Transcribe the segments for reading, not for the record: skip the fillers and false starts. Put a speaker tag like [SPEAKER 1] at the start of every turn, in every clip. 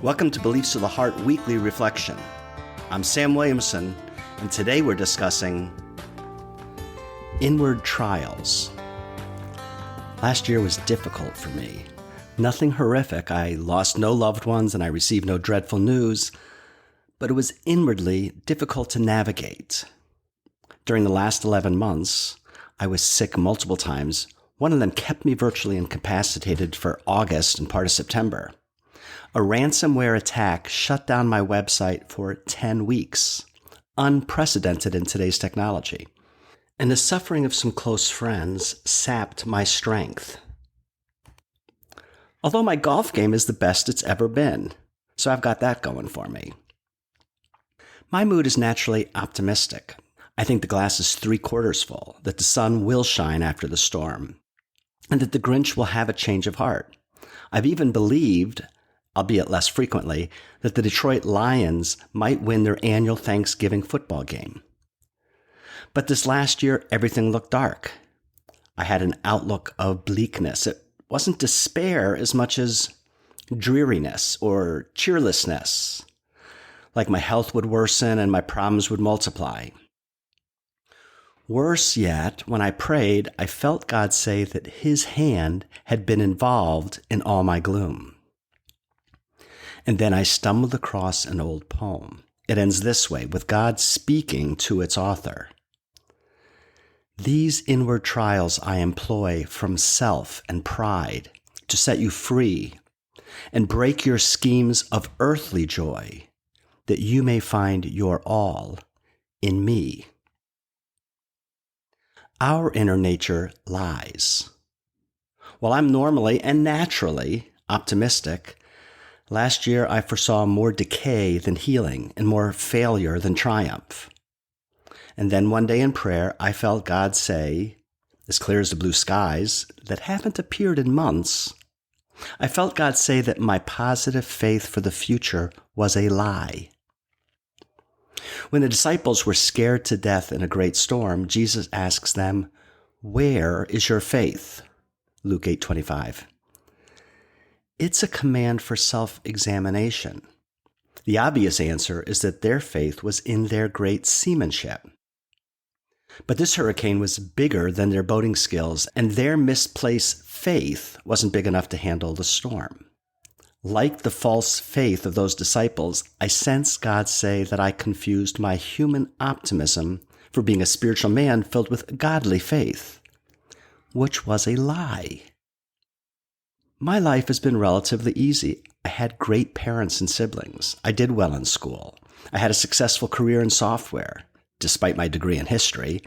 [SPEAKER 1] Welcome to Beliefs of the Heart Weekly Reflection. I'm Sam Williamson, and today we're discussing inward trials. Last year was difficult for me. Nothing horrific. I lost no loved ones and I received no dreadful news, but it was inwardly difficult to navigate. During the last 11 months, I was sick multiple times. One of them kept me virtually incapacitated for August and part of September. A ransomware attack shut down my website for 10 weeks, unprecedented in today's technology. And the suffering of some close friends sapped my strength. Although my golf game is the best it's ever been, so I've got that going for me. My mood is naturally optimistic. I think the glass is 3/4 full, that the sun will shine after the storm, and that the Grinch will have a change of heart. I've even believed, albeit less frequently, that the Detroit Lions might win their annual Thanksgiving football game. But this last year, everything looked dark. I had an outlook of bleakness. It wasn't despair as much as dreariness or cheerlessness, like my health would worsen and my problems would multiply. Worse yet, when I prayed, I felt God say that His hand had been involved in all my gloom. And then I stumbled across an old poem. It ends this way, with God speaking to its author. These inward trials I employ from self and pride to set you free and break your schemes of earthly joy, that you may find your all in me. Our inner nature lies. While I'm normally and naturally optimistic, last year, I foresaw more decay than healing and more failure than triumph. And then one day in prayer, I felt God say, as clear as the blue skies that haven't appeared in months, I felt God say that my positive faith for the future was a lie. When the disciples were scared to death in a great storm, Jesus asks them, "Where is your faith?" Luke 8:25. It's a command for self-examination. The obvious answer is that their faith was in their great seamanship. But this hurricane was bigger than their boating skills, and their misplaced faith wasn't big enough to handle the storm. Like the false faith of those disciples, I sense God say that I confused my human optimism for being a spiritual man filled with godly faith, which was a lie. My life has been relatively easy. I had great parents and siblings. I did well in school. I had a successful career in software, despite my degree in history.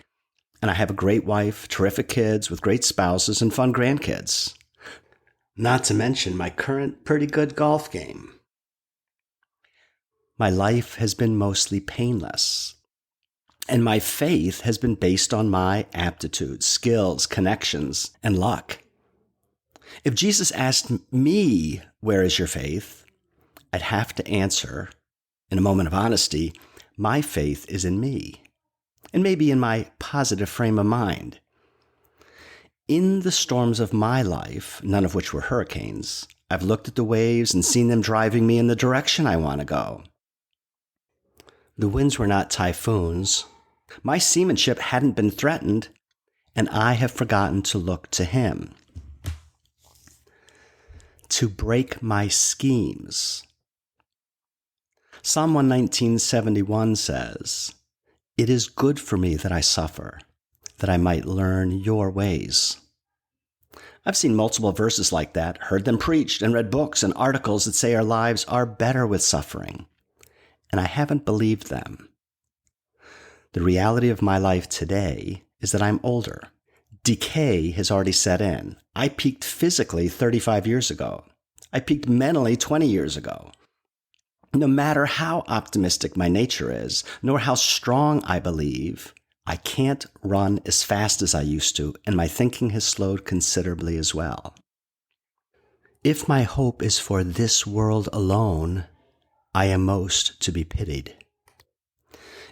[SPEAKER 1] And I have a great wife, terrific kids with great spouses, and fun grandkids. Not to mention my current pretty good golf game. My life has been mostly painless. And my faith has been based on my aptitudes, skills, connections, and luck. If Jesus asked me, "Where is your faith?" I'd have to answer, in a moment of honesty, my faith is in me, and maybe in my positive frame of mind. In the storms of my life, none of which were hurricanes, I've looked at the waves and seen them driving me in the direction I want to go. The winds were not typhoons. My seamanship hadn't been threatened, and I have forgotten to look to Him. To break my schemes. Psalm 119:71 says, "It is good for me that I suffer, that I might learn your ways." I've seen multiple verses like that, heard them preached, and read books and articles that say our lives are better with suffering, and I haven't believed them. The reality of my life today is that I'm older. Decay has already set in. I peaked physically 35 years ago. I peaked mentally 20 years ago. No matter how optimistic my nature is, nor how strong I believe, I can't run as fast as I used to, and my thinking has slowed considerably as well. If my hope is for this world alone, I am most to be pitied.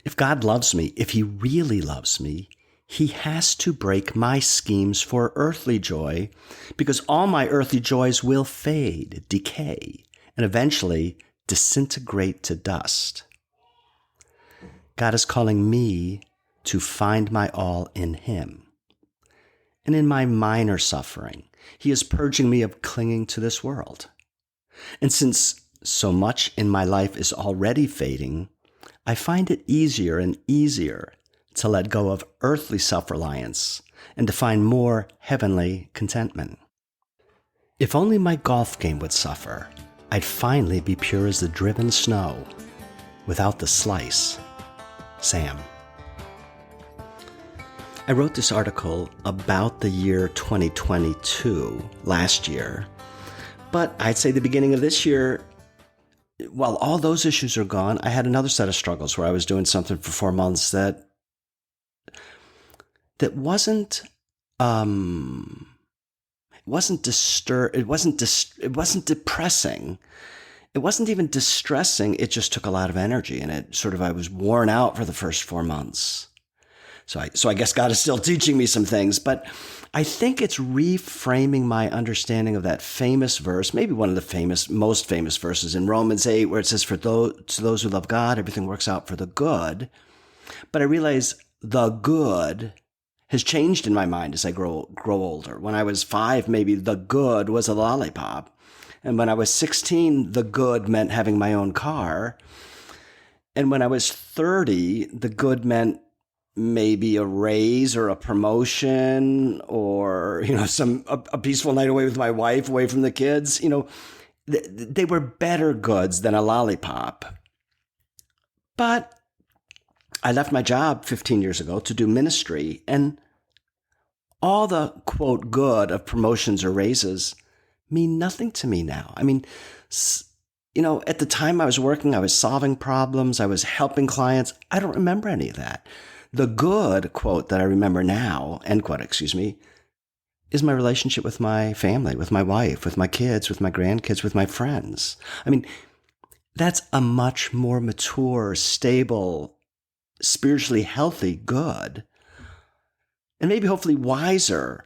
[SPEAKER 1] If God loves me, if He really loves me, He has to break my schemes for earthly joy, because all my earthly joys will fade, decay, and eventually disintegrate to dust. God is calling me to find my all in Him. And in my minor suffering, He is purging me of clinging to this world. And since so much in my life is already fading, I find it easier and easier to let go of earthly self-reliance and to find more heavenly contentment. If only my golf game would suffer, I'd finally be pure as the driven snow, without the slice. Sam. I wrote this article about the year 2022, last year, but I'd say the beginning of this year, while all those issues are gone, I had another set of struggles where I was doing something for 4 months that wasn't depressing. It wasn't even distressing. It just took a lot of energy, and I was worn out for the first 4 months. So I guess God is still teaching me some things, but I think it's reframing my understanding of that famous verse, maybe one of the most famous verses in Romans 8, where it says, to those who love God, everything works out for the good. But I realize the good has changed in my mind as I grow older. When I was 5, maybe the good was a lollipop. And when I was 16, the good meant having my own car. And when I was 30, the good meant maybe a raise or a promotion or, a peaceful night away with my wife, away from the kids. They were better goods than a lollipop. But I left my job 15 years ago to do ministry, and all the, quote, good of promotions or raises mean nothing to me now. I mean, at the time I was working, I was solving problems, I was helping clients. I don't remember any of that. The good, quote, that I remember now, end quote, is my relationship with my family, with my wife, with my kids, with my grandkids, with my friends. I mean, that's a much more mature, stable, spiritually healthy good, and maybe hopefully wiser.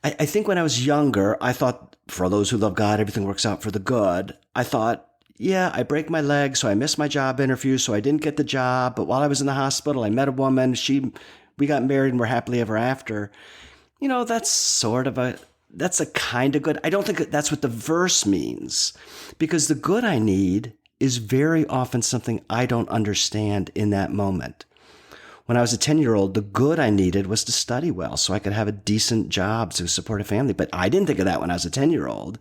[SPEAKER 1] I think when I was younger, I thought, for those who love God, everything works out for the good. I thought, yeah, I break my leg, so I missed my job interview, so I didn't get the job. But while I was in the hospital, I met a woman. We got married and we're happily ever after. That's a kind of good. I don't think that's what the verse means, because the good I need is very often something I don't understand in that moment. When I was a 10-year-old, the good I needed was to study well so I could have a decent job to support a family. But I didn't think of that when I was a 10-year-old.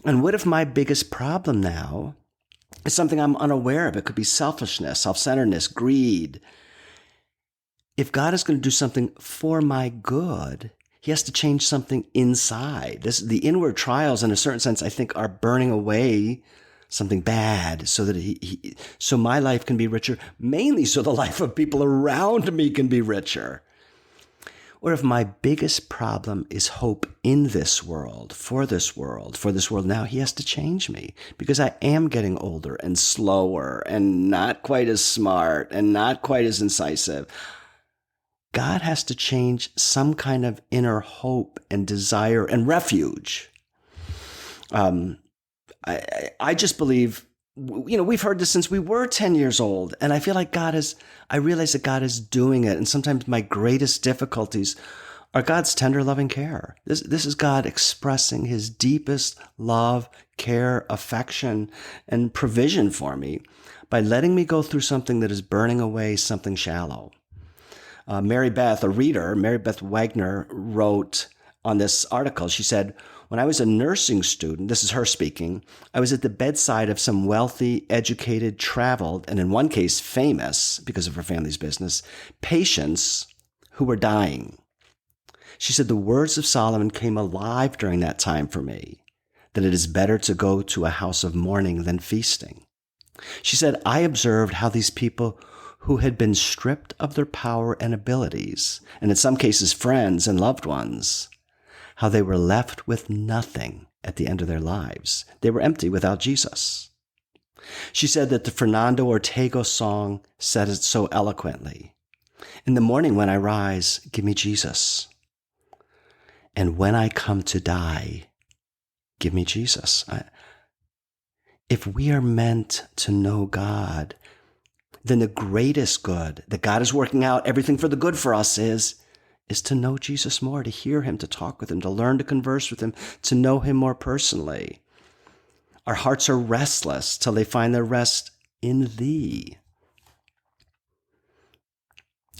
[SPEAKER 1] And what if my biggest problem now is something I'm unaware of? It could be selfishness, self-centeredness, greed. If God is going to do something for my good, He has to change something inside. The inward trials, in a certain sense, I think, are burning away something bad so that so my life can be richer, mainly so the life of people around me can be richer. Or if my biggest problem is hope in this world, for this world now, He has to change me because I am getting older and slower and not quite as smart and not quite as incisive. God has to change some kind of inner hope and desire and refuge. I just believe, we've heard this since we were 10 years old, and I feel like I realize that God is doing it. And sometimes my greatest difficulties are God's tender, loving care. This is God expressing His deepest love, care, affection, and provision for me by letting me go through something that is burning away something shallow. Mary Beth Wagner, wrote on this article. She said, when I was a nursing student, this is her speaking, I was at the bedside of some wealthy, educated, traveled, and in one case famous, because of her family's business, patients who were dying. She said, the words of Solomon came alive during that time for me, that it is better to go to a house of mourning than feasting. She said, I observed how these people who had been stripped of their power and abilities, and in some cases friends and loved ones, how they were left with nothing at the end of their lives. They were empty without Jesus. She said that the Fernando Ortega song said it so eloquently. In the morning when I rise, give me Jesus. And when I come to die, give me Jesus. if we are meant to know God, then the greatest good that God is working out everything for the good for us is to know Jesus more, to hear him, to talk with him, to learn to converse with him, to know him more personally. Our hearts are restless till they find their rest in thee.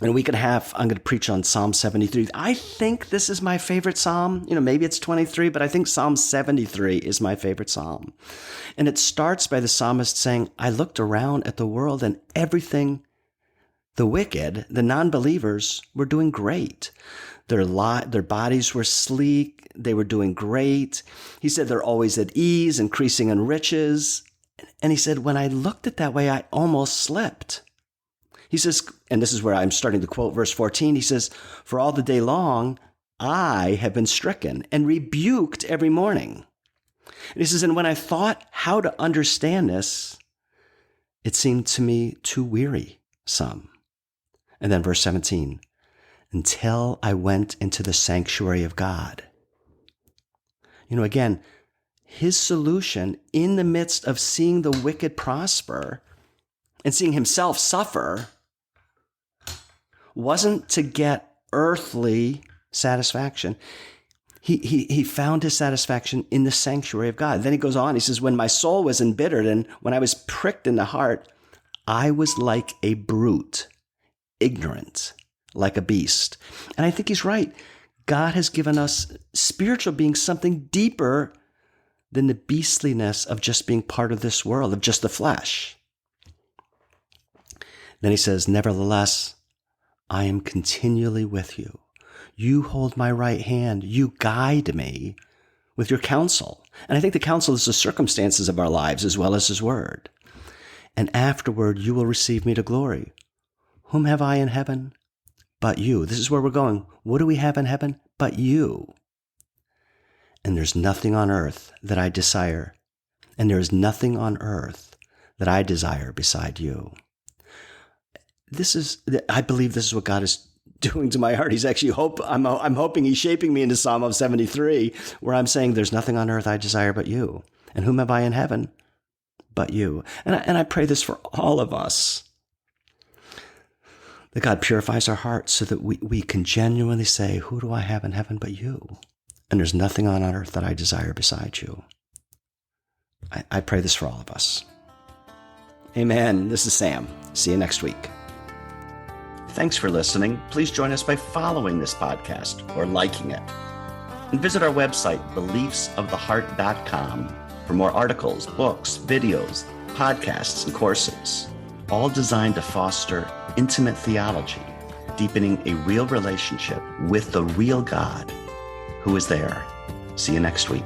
[SPEAKER 1] And we could have, I'm going to preach on Psalm 73. I think this is my favorite Psalm. Maybe it's 23, but I think Psalm 73 is my favorite Psalm. And it starts by the psalmist saying, I looked around at the world and everything, the wicked, the non-believers were doing great. Their bodies were sleek. They were doing great. He said they're always at ease, increasing in riches. And he said, when I looked at that way, I almost slipped. He says, and this is where I'm starting to quote verse 14. He says, for all the day long, I have been stricken and rebuked every morning. And he says, and when I thought how to understand this, it seemed to me too wearisome. And then verse 17, until I went into the sanctuary of God. Again, his solution in the midst of seeing the wicked prosper and seeing himself suffer wasn't to get earthly satisfaction. He found his satisfaction in the sanctuary of God. Then he goes on, he says, when my soul was embittered and when I was pricked in the heart, I was like a brute, ignorant, like a beast. And I think he's right. God has given us spiritual beings something deeper than the beastliness of just being part of this world, of just the flesh. Then he says, nevertheless, I am continually with you. You hold my right hand. You guide me with your counsel. And I think the counsel is the circumstances of our lives as well as his word. And afterward, you will receive me to glory. Whom have I in heaven but you? This is where we're going. What do we have in heaven but you? And there's nothing on earth that I desire. And there is nothing on earth that I desire beside you. I believe this is what God is doing to my heart. He's actually I'm hoping he's shaping me into Psalm of 73, where I'm saying there's nothing on earth I desire but you. And whom have I in heaven but you? And I pray this for all of us, that God purifies our hearts so that we can genuinely say, who do I have in heaven but you? And there's nothing on earth that I desire beside you. I pray this for all of us. Amen. This is Sam. See you next week. Thanks for listening. Please join us by following this podcast or liking it. And visit our website, beliefsoftheheart.com, for more articles, books, videos, podcasts, and courses, all designed to foster intimate theology, deepening a real relationship with the real God who is there. See you next week.